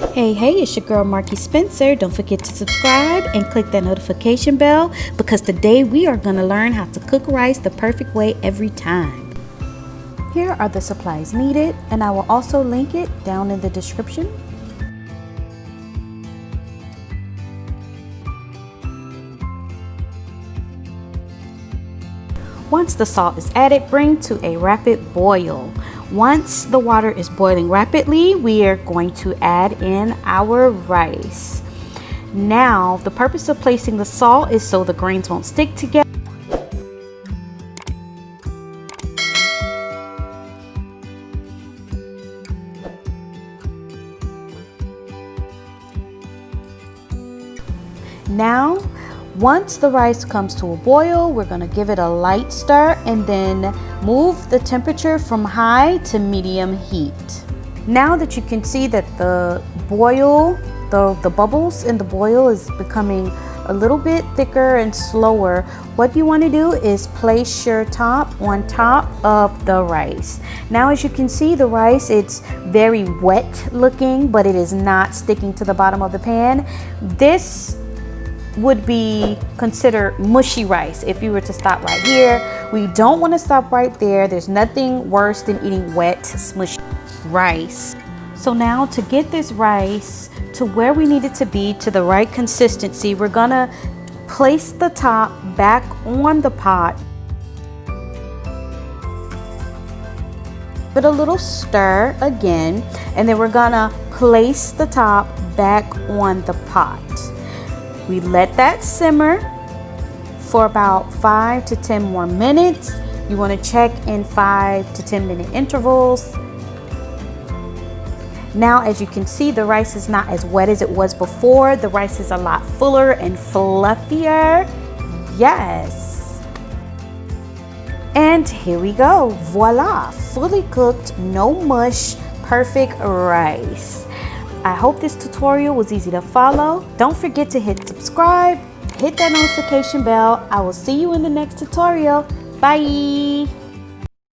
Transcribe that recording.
Hey, it's your girl Marky Spencer. Don't forget to subscribe and click that notification bell because today we are going to learn how to cook rice the perfect way every time. Here are the supplies needed, and I will also link it down in the description. Once the salt is added, bring to a rapid boil. Once the water is boiling rapidly, we are going to add in our rice. Now, the purpose of placing the salt is so the grains won't stick together. Now, once the rice comes to a boil, we're going to give it a light stir and then move the temperature from high to medium heat. Now that you can see that the boil, the bubbles in the boil is becoming a little bit thicker and slower, what you want to do is place your top on top of the rice. Now as you can see, the rice, it's very wet looking, but it is not sticking to the bottom of the pan. This would be considered mushy rice if you were to stop right here. We don't want to stop right there. There's nothing worse than eating wet, smushy rice. So now to get this rice to where we need it to be, to the right consistency, we're gonna place the top back on the pot. Give it a little stir again, and then we're gonna place the top back on the pot. We let that simmer for about 5 to 10 more minutes. You want to check in 5 to 10 minute intervals. Now, as you can see, the rice is not as wet as it was before. The rice is a lot fuller and fluffier. Yes. And here we go. Voila, fully cooked, no mush, perfect rice. I hope this tutorial was easy to follow. Don't forget to hit subscribe, hit that notification bell. I will see you in the next tutorial. Bye.